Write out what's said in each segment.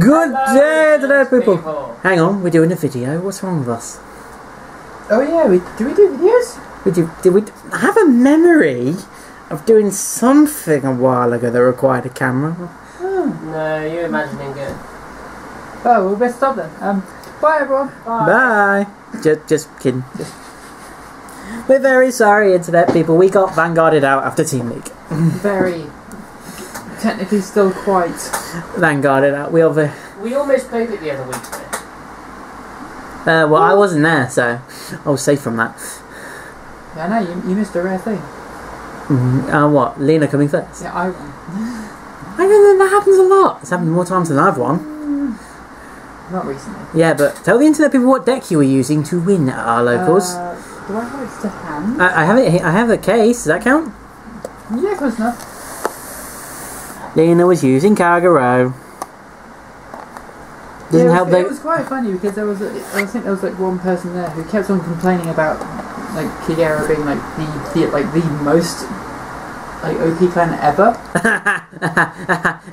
Good day today, people. Hang on, we're doing a video. What's wrong with us? Oh yeah, do we do videos? Did we have a memory of doing something a while ago that required a camera? No, you're imagining it. Oh, we'll best stop then. Bye everyone. Bye. Just kidding. We're very sorry, internet people. We got Vanguarded out after Team League. Very. Technically still quite. Vanguarded out. We almost played it the other week. Well, I wasn't there, so I was safe from that. Yeah, I know, you missed a rare thing. What? Lena coming first? Yeah, I won. I know that happens a lot. It's happened more times than I've won. Not recently. Yeah, but tell the internet people what deck you were using to win at our locals. Do I have it to hand? I have it. I have a case. Does that count? Yeah, close enough. Lena was using Kagero. Doesn't help. It was quite funny because there was, I think there was like one person there who kept on complaining about like Kagero being like the most like OP clan ever.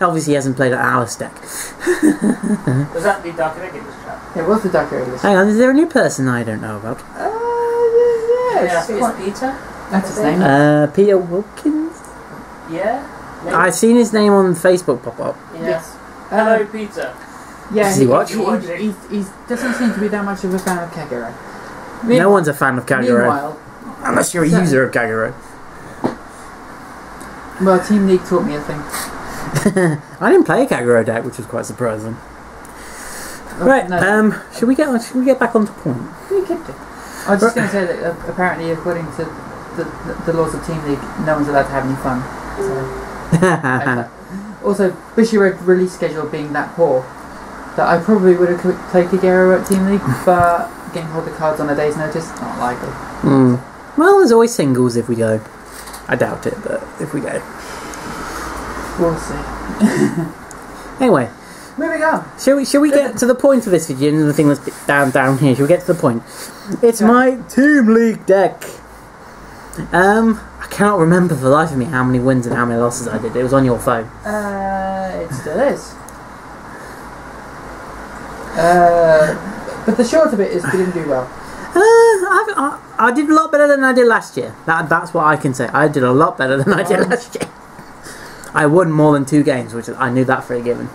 Obviously, he hasn't played at Alice deck. Was that the Dark Regulars chat? It was the Dark Regulars. Hang on, is there a new person I don't know about? Yeah, I think it's Peter. That's his name. Peter Wilkins. Yeah. Maybe. I've seen his name on Facebook pop up. Yeah. Yes. Hello, Peter. Yeah, Does he watch? He doesn't seem to be that much of a fan of Kagero. No one's a fan of Kagero. Meanwhile, unless you're a user of Kagero. Well, Team League taught me a thing. I didn't play a Kagero deck, which was quite surprising. Right, no. Should we get back onto point? We could do. I was just going to say that apparently, according to the laws of Team League, no one's allowed to have any fun. So, also, Bushiroad release schedule being that poor, that I probably would have played Kagero at Team League, but getting hold of cards on a day's notice, not likely. Well, there's always singles if we go. I doubt it, but if we go. We'll see. Anyway. Moving on. Shall we get to the point of this video and the thing that's down here? Shall we get to the point? It's my Team League deck. I cannot remember for the life of me how many wins and how many losses I did. It was on your phone. It still is. But the short of it is we didn't do well. I did a lot better than I did last year. That's what I can say. I did a lot better than I did last year. I won more than 2 games, which I knew that for a given.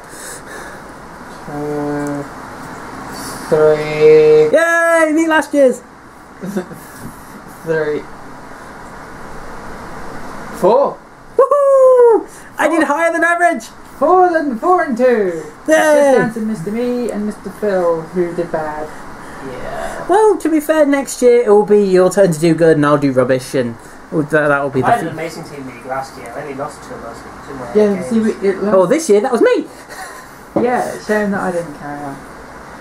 3. Yay! Beat last year's. 3. 4. Woohoo! I did higher than average. 4 and 2. Yay! Just down to Mr. Me and Mr. Phil, who did bad. Yeah. Well, to be fair, next year it will be your turn to do good, and I'll do rubbish, and that will be the. I had an amazing Team League last year. I only lost 2 of those. Yeah, see, this year that was me. Yeah, it's shame that I didn't carry on.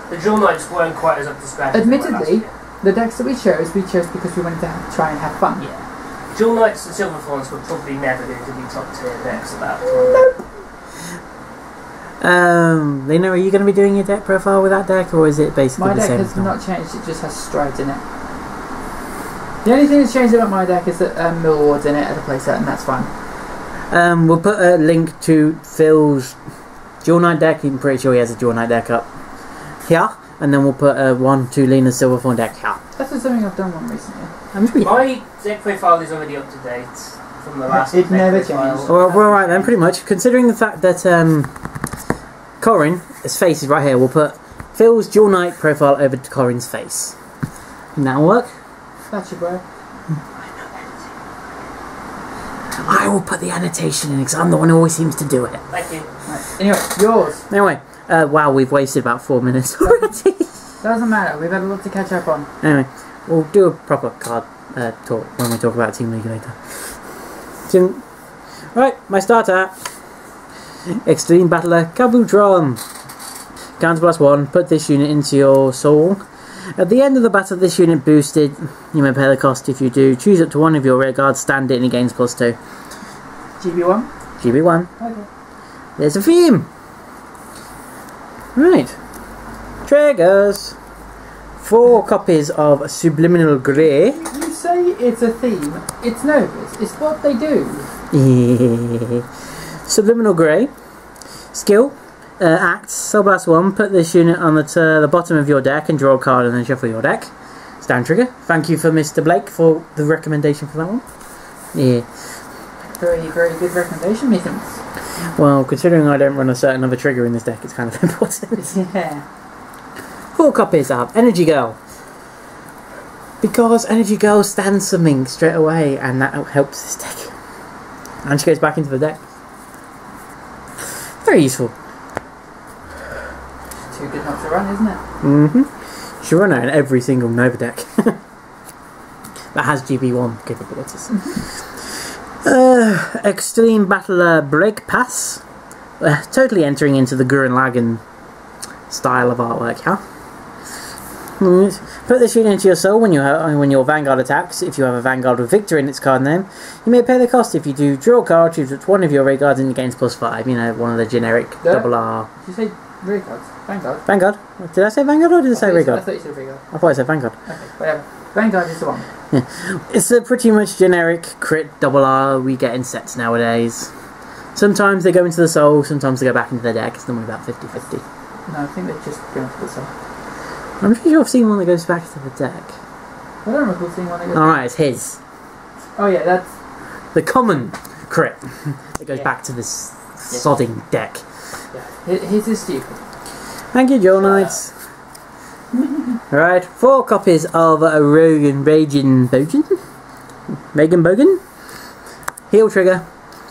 The Jewel Knights weren't quite as up to scratch. Admittedly, the decks that we chose because we wanted to try and have fun. Yeah. Jewel Knights and Silver Thorns were probably never going to be top tier decks at that point. Nope. Lena, are you going to be doing your deck profile with that deck, or is it basically the same? My deck has not changed, it just has Stride in it. The only thing that's changed about my deck is that Millward's in it at a playset, and that's fine. We'll put a link to Phil's Jewel Knight deck. I'm pretty sure he has a Jewel Knight deck up here, and then we'll put one to Lena's Silverthorn deck here. That's just something I've done one recently. My deck profile is already up to date from the last. It never changed. Well, we're alright then, pretty much. Considering the fact that Corin's face is right here, we'll put Phil's Jewel Knight profile over to Corin's face. And that'll work. That's your bro. I will put the annotation in because I'm the one who always seems to do it. Thank you. Right. Anyway, yours. Anyway, wow, we've wasted about 4 minutes already. Doesn't matter, we've had a lot to catch up on. Anyway, we'll do a proper card talk when we talk about Team League later. Right, my starter. Extreme Battler Kabutron. Counter +1, put this unit into your soul. At the end of the battle, this unit boosted. You may pay the cost if you do. Choose up to one of your rear guards, stand it, and it gains +2. GB1? GB1. Okay. There's a theme. Right. Triggers. 4 copies of Subliminal Grey. You say it's a theme. It's nervous. It's what they do. Subliminal Grey. Skill. Act, Soul Blast 1, put this unit on the bottom of your deck and draw a card and then shuffle your deck. Stand trigger. Thank you for Mr. Blake for the recommendation for that one. Yeah. Very, very good recommendation, methinks. Well, considering I don't run a certain other trigger in this deck, it's kind of important. Yeah. 4 copies of Energy Girl. Because Energy Girl stands something straight away, and that helps this deck. And she goes back into the deck. Very useful. Too good not to run, isn't it? Mm-hmm. She'll run out in every single Nova deck. That has GB1 capabilities. Extreme Battler Break Pass. Totally entering into the Gurren Lagann style of artwork, yeah? Put this unit into your soul when your Vanguard attacks. If you have a Vanguard with Victor in its card name, you may pay the cost. If you do, draw a card, choose one of your rear guards and you gain +5. You know, one of the generic double R. Did you say rear guards? Vanguard? Vanguard? Did I say Vanguard or did I say rear guard? I thought you said rear guard. I thought I said Vanguard. Okay, whatever. Vanguard is the one. Yeah. It's a pretty much generic crit double R we get in sets nowadays. Sometimes they go into the soul, sometimes they go back into the deck. It's normally about 50-50. No, I think they just go into the soul. I'm pretty sure I've seen one that goes back to the deck. I don't recall seeing one that goes Alright, it's his. Oh yeah, that's... The common crit that goes back to this sodding deck. Yeah, his is stupid. Thank you, Joe Knights. Alright, 4 copies of Megan Bogan. Heal trigger,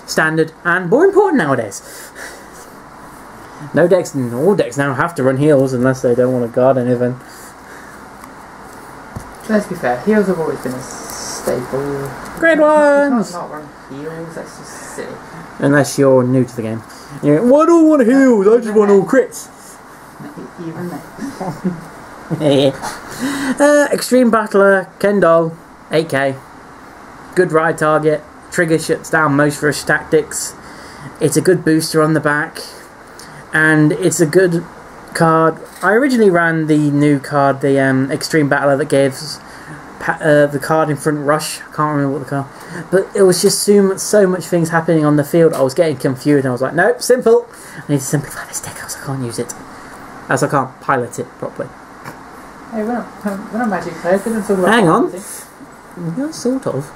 standard, and more important nowadays. No decks, all decks now have to run heals unless they don't want to guard anything. Let's be fair, heals have always been a staple. Grade 1s! You can't not run heals, that's just silly. Unless you're new to the game. You're like, why do I want heals? I just want all crits. Even that. Extreme Battler, Kendall, 8k. Good ride target. Trigger shuts down most rush tactics. It's a good booster on the back. And it's a good card. I originally ran the new card, the Extreme Battler that gives the card in front rush. I can't remember what the card. But it was just so much things happening on the field. I was getting confused and I was like, nope, simple. I need to simplify this deck else I can't use it. As I can't pilot it properly. Hey, we're not magic players, we don't talk about Hang on. piloting. Yeah, sort of.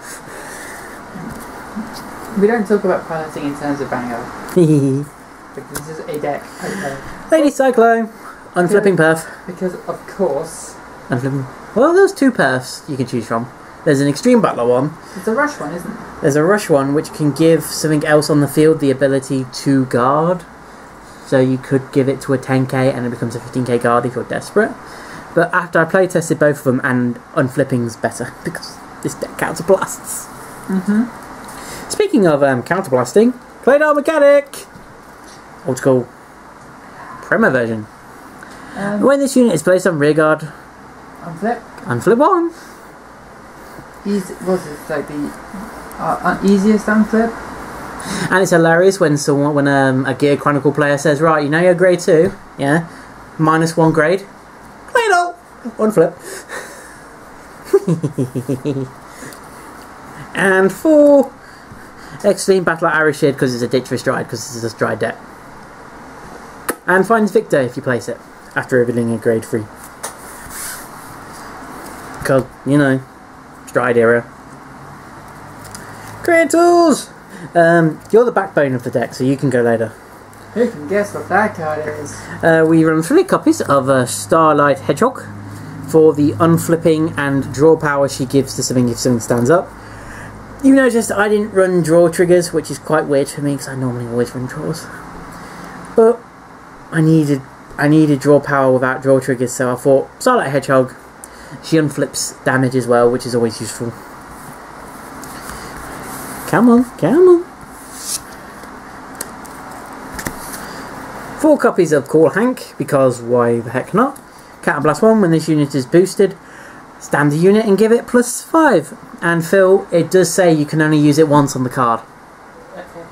We don't talk about piloting in terms of Vanguard. Because this is a deck. Lady Cyclone, unflipping perf. Because, of course... Unflipping. Well, there's 2 perfs you can choose from. There's an Extreme Battler one. It's a rush one, isn't it? There's a rush one which can give something else on the field the ability to guard. So you could give it to a 10k and it becomes a 15k guard if you're desperate. But after I play tested both of them, and unflipping's better because this deck counterblasts. Speaking of counterblasting, Claydar Mechanic! Old school. Prema version. When this unit is placed on rear guard, unflip 1. Was it like the easiest unflip? And it's hilarious when a Gear Chronicle player says, right, you know you're grade 2, yeah? -1 grade. Claydar! Unflip. And 4 Extreme Battler Arishid because it's a ditch for Stride, because this is a Stride deck. And finds Victor if you place it after revealing a grade 3. Because, you know, Stride era. Great tools! You're the backbone of the deck, so you can go later. Who can guess what that card is? We run 3 copies of Starlight Hedgehog for the unflipping and draw power she gives to something if something stands up. You noticed I didn't run draw triggers, which is quite weird for me because I normally always run draws. But I needed draw power without draw triggers, so I thought Starlight Hedgehog. She unflips damage as well, which is always useful. Come on, come on. 4 copies of Call Hank, because why the heck not? Counterblast 1, when this unit is boosted, stand the unit and give it +5. And Phil, it does say you can only use it once on the card. Okay.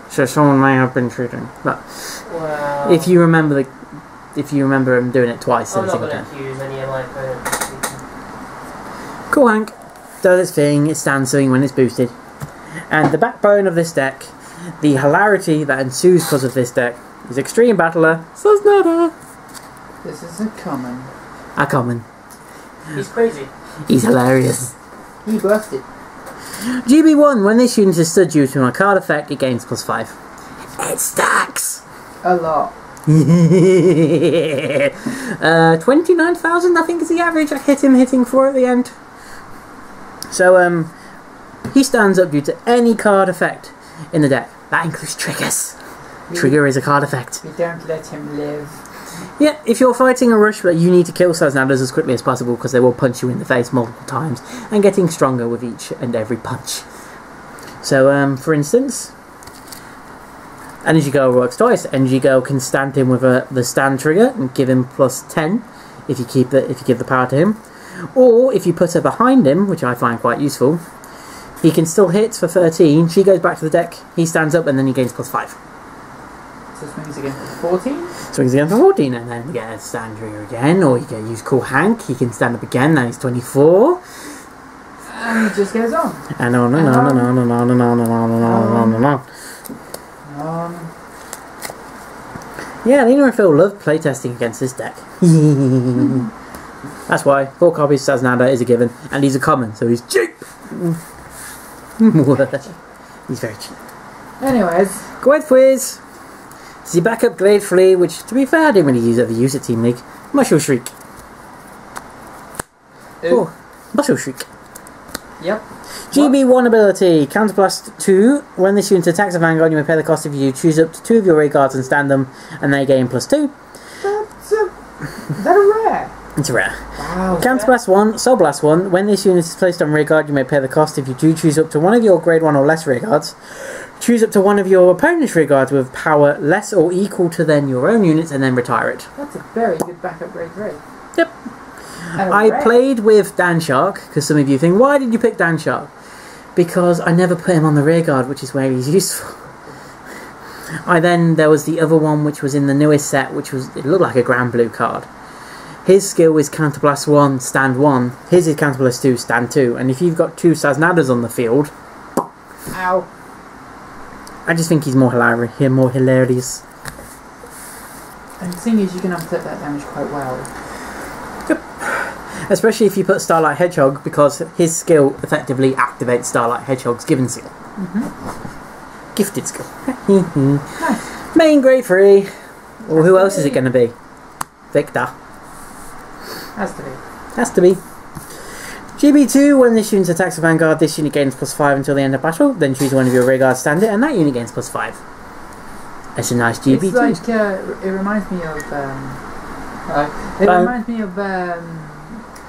So someone may have been cheating. But Well, if you remember him doing it twice, I'm then not it's going okay. to accuse any of my opponents. Cool Hank does its thing, it stands something when it's boosted. And the backbone of this deck, the hilarity that ensues because of this deck, He's Extreme Battler. Saznada. This is a common. A common. He's crazy. He's hilarious. He busted. GB1, when this unit is stood due to a card effect, it gains +5. It stacks! A lot. 29,000 I think is the average I hitting for at the end. So, he stands up due to any card effect in the deck. That includes triggers. Trigger is a card effect. We don't let him live. Yeah, if you're fighting a rush, you need to kill Saznadas as quickly as possible because they will punch you in the face multiple times and getting stronger with each and every punch. So, for instance, Energy Girl works twice. Energy Girl can stand him with the stand trigger and give him +10 if you give the power to him, or if you put her behind him, which I find quite useful. He can still hit for 13. She goes back to the deck. He stands up and then he gains +5. So swings again for 14? Swings again for 14, and then you get a stand trigger again, or you can use Cool Hank. He can stand up again. Now he's 24. And it just goes on. And on and on and on and on and on and on and on and on. Yeah, Lena and Phil love playtesting against this deck. That's why 4 copies Saznada is a given, and he's a common, so he's cheap. He's very cheap. Anyways, Go ahead, Fizz. This is your backup Glade Flea, which, to be fair, I didn't really ever use at Team League. Muscle Shriek. Oh, Muscle Shriek. Yep. GB1 ability, Counterblast 2. When this unit attacks a Vanguard, you may pay the cost if you choose up to 2 of your raid cards and stand them, and they gain +2. Is that a rare? It's rare. Wow. Counterblast 1, Soul Blast 1. When this unit is placed on rear guard, you may pay the cost if you do choose up to one of your grade 1 or less rear guards. Choose up to one of your opponent's rear guards with power less or equal to then your own units, and then retire it. That's a very good backup grade 3. Yep. I played with Dan Shark, because some of you think, why did you pick Dan Shark? Because I never put him on the rear guard, which is where he's useful. There was the other one, which was in the newest set, which was, it looked like a Grand Blue card. His skill is Counterblast 1, Stand 1. His is Counterblast 2, Stand 2. And if you've got 2 Saznadas on the field... Ow. I just think he's more hilarious. And the thing is, you can offset that damage quite well. Yep. Especially if you put Starlight Hedgehog, because his skill effectively activates Starlight Hedgehog's given skill. Gifted skill. Nice. Main grade 3. Or who else is it going to be? Victor. Has to be. Has to be. GB2, when this unit attacks a Vanguard, this unit gains +5 until the end of battle. Then choose one of your rear guards, stand it, and that unit gains +5. That's a nice GB2. It's like, it reminds me of,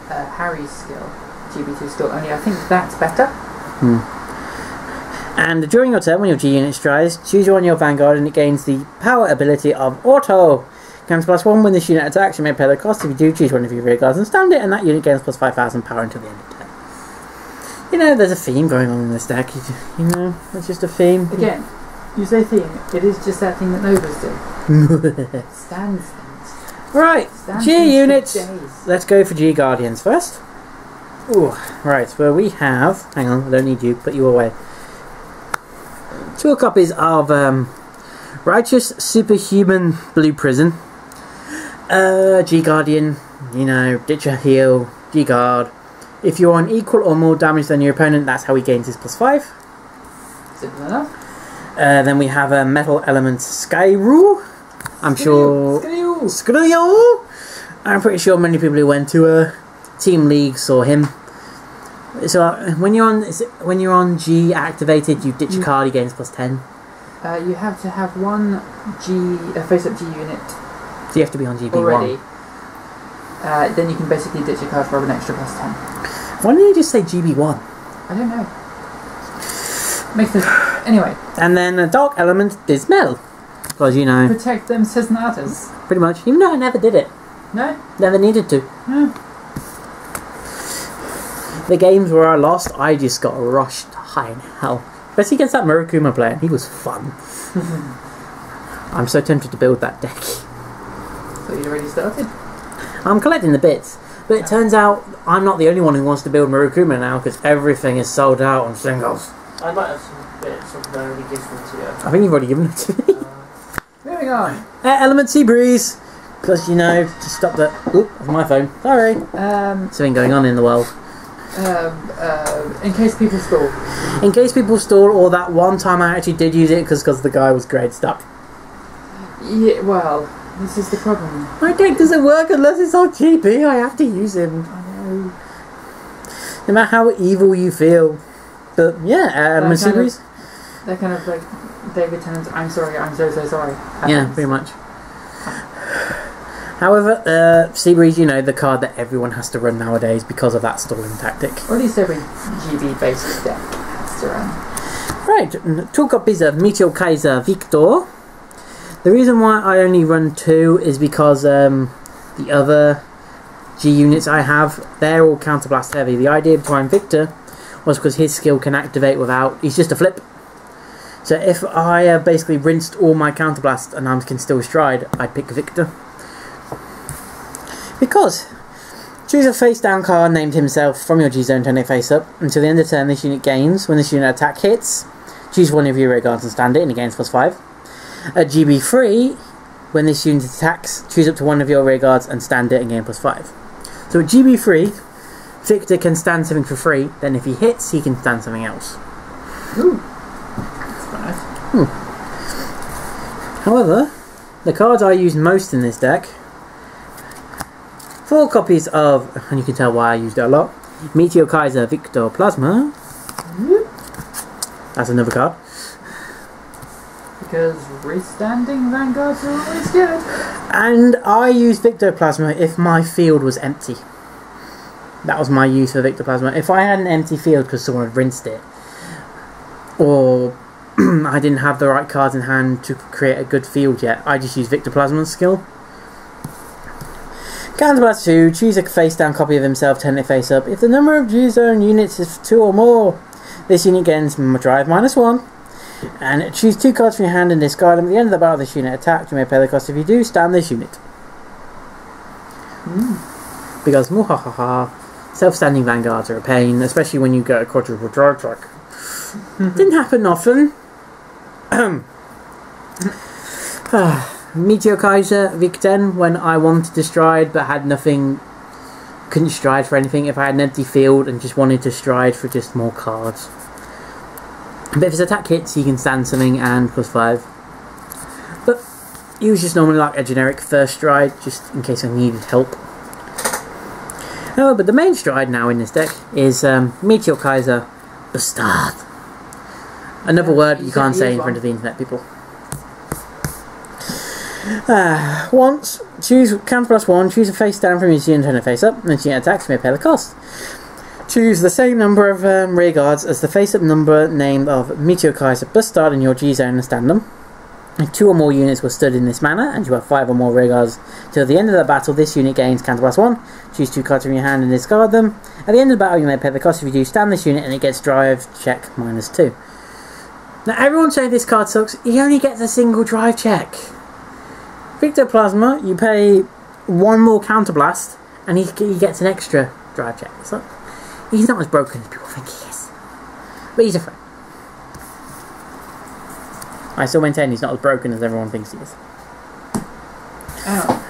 Harry's skill. GB2 skill, only I think that's better. And during your turn, when your G unit strides, choose one of your Vanguard and it gains the power ability of Auto. Counterblast 1, when this unit attacks, you may pay the cost if you do choose one of your rear guards and stand it, and that unit gains +5,000 power until the end of the turn. You know, there's a theme going on in this deck, you know, it's just a theme. Again, you say theme, it is just that thing that Novas do. Stands things. Right, G units. Let's go for G Guardians first. Ooh, right, well we have, hang on, I don't need you, put you away. 2 copies of Righteous Superhuman Blue Prison. G Guardian, you know, ditch a heal, G Guard. If you're on equal or more damage than your opponent, that's how he gains his +5. Simple enough. Then we have a Metal Element Sky Rule. I'm sure. Skrull. I'm pretty sure many people who went to Team League saw him. So when you're on G activated, you ditch a card, he gains +10. You have to have one face-up G unit. So you have to be on GB1 already. Then you can basically ditch a card for an extra +10. Why didn't you just say GB1? I don't know. Makes sense. Anyway. And then a Dark Element Dismel. Because, you know... Protect them Cisnatas. Pretty much. Even though I never did it. No? Never needed to. No. The games where I lost, I just got rushed high in hell. Especially against that Murakuma player. He was fun. I'm so tempted to build that deck. So you'd already started? I'm collecting the bits. But it turns out I'm not the only one who wants to build Murakuma now, because everything is sold out on singles. I might have some bits of already given to you. I think you've already given it to me. Moving going on? Element Sea Breeze. Because, you know, to stop that... Oop, that's my phone. Sorry. Something going on in the world. In case people stall. In case people stall, or that one time I actually did use it because the guy was great stuck. Yeah, well, this is the problem. My deck doesn't work unless it's on GP. I have to use him. I know. No matter how evil you feel. But, yeah, Element Sea Breeze. They're kind of like David Tennant's I'm sorry, I'm so sorry. Yeah, pretty much. However, Sea Breeze, you know, the card that everyone has to run nowadays because of that stalling tactic. Or at least every GB-based deck has to run. Right, 2 copies of Meteor Kaiser Victor. The reason why I only run 2 is because the other G units I have, they're all counterblast heavy. The idea behind Victor was because his skill can activate without... He's just a flip. So if I basically rinsed all my counterblast and I can still stride, I'd pick Victor. Because choose a face down card named himself from your G zone, turn it face up. Until the end of turn, this unit gains. When this unit attack hits, choose one of your rear guards and stand it, and it gains +5. At GB3, when this unit attacks, choose up to one of your rear guards and stand it and gain +5. So at GB3, Victor can stand something for free, then if he hits, he can stand something else. Ooh. That's quite nice. However, the cards I use most in this deck, 4 copies of, and you can tell why I used it a lot, Meteor Kaiser Victor Plasma. That's another card. Because restanding Vanguards are always good. And I use Victor Plasma if my field was empty. That was my use for Victor Plasma. If I had an empty field because someone had rinsed it, or I didn't have the right cards in hand to create a good field yet, I just use Victor Plasma's skill. Counterblast 2, choose a face down copy of himself, turn it face up. If the number of G-Zone units is 2 or more, this unit gains drive -1. And choose 2 cards from your hand and discard them. At the end of the battle, this unit attacked. You may pay the cost. If you do, stand this unit. Because, muhahaha, self-standing Vanguards are a pain, especially when you get a quadruple drive track. Didn't happen often. Meteor Kaiser Victen, when I wanted to stride but had nothing, couldn't stride for anything. If I had an empty field and just wanted to stride for just more cards. But if his attack hits, he can stand something and +5. But he was just normally like a generic first stride, just in case I needed help. Oh, but the main stride now in this deck is Meteor Kaiser Bastard. Another word you can't say in front of the internet, people. Once, choose counter+1, choose a face down from your unit and turn it face up, and then unit attacks, you may pay the cost. Choose the same number of rear guards as the face up number named of Meteor Kaiser Bastard in your G zone and stand them. If 2 or more units were stood in this manner, and you have 5 or more rear guards till the end of the battle, this unit gains counter+1. Choose 2 cards from your hand and discard them. At the end of the battle, you may pay the cost. If you do, stand this unit and it gets drive check -2. Now, everyone saying this card sucks. He only gets a single drive check. Victor Plasma, you pay 1 more counterblast, and he gets an extra drive check. So he's not as broken as people think he is, but he's a friend. I still maintain he's not as broken as everyone thinks he is. Oh.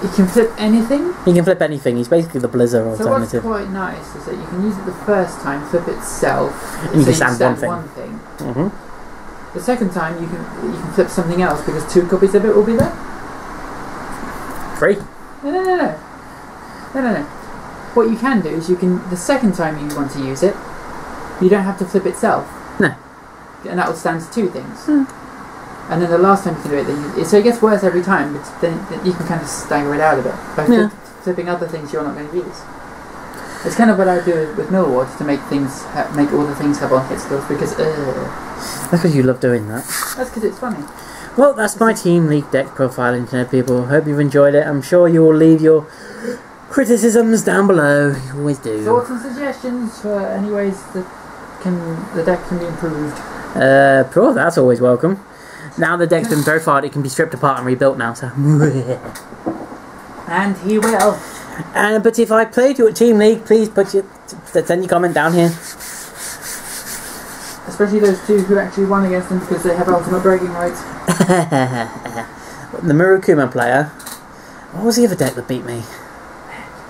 He can flip anything? He can flip anything. He's basically the Blizzard alternative. So what's quite nice is that you can use it the first time, flip itself, and you can stand one thing. The second time you can flip something else because 2 copies of it will be there. Free? No. What you can do is the second time you want to use it, you don't have to flip itself. No. And that will stand 2 things. And then the last time you can do it, so it gets worse every time, but then you can kind of stagger it out a bit by flipping other things you're not going to use. It's kind of what I do with Millward to make all the things have on-hit skills because that's because you love doing that. That's because it's funny. Well, that's my Team League deck profile, internet people. Hope you've enjoyed it. I'm sure you will leave your criticisms down below. You always do. Thoughts and suggestions for any ways that the deck can be improved. That's always welcome. Now the deck's been profiled, it can be stripped apart and rebuilt now, so... And he will. But if I played you at Team League, please send your comment down here. Especially those two who actually won against them because they have ultimate bragging rights. The Murukuma player. What was the other deck that beat me?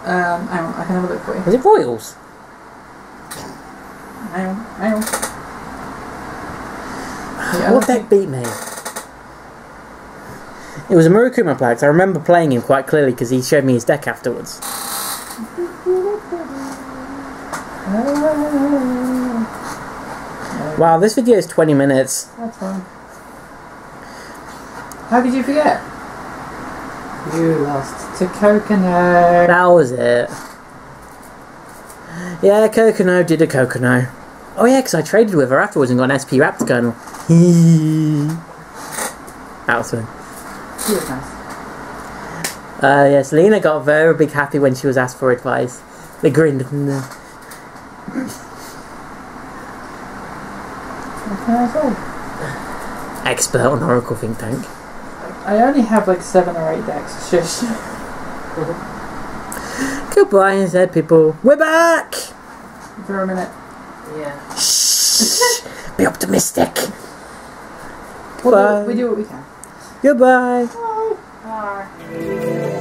Hang on, I can have a look for you. Was it Royals? Hang on. What deck beat me? It was a Murukuma player, because I remember playing him quite clearly because he showed me his deck afterwards. Wow, this video is 20 minutes. That's fine. How did you forget? You lost to Kokono. That was it. Yeah, Kokono did a Kokono. Oh yeah, because I traded with her afterwards and got an SP Raptor Kernel. That was fun. She was nice. Yes, Lena got very big happy when she was asked for advice. They grinned. What can I say? Expert on Oracle Think Tank. I only have like 7 or 8 decks. Shush. Goodbye, instead, people. We're back! For a minute. Yeah. Shh! Be optimistic. We do what we can. Goodbye. Bye. Bye.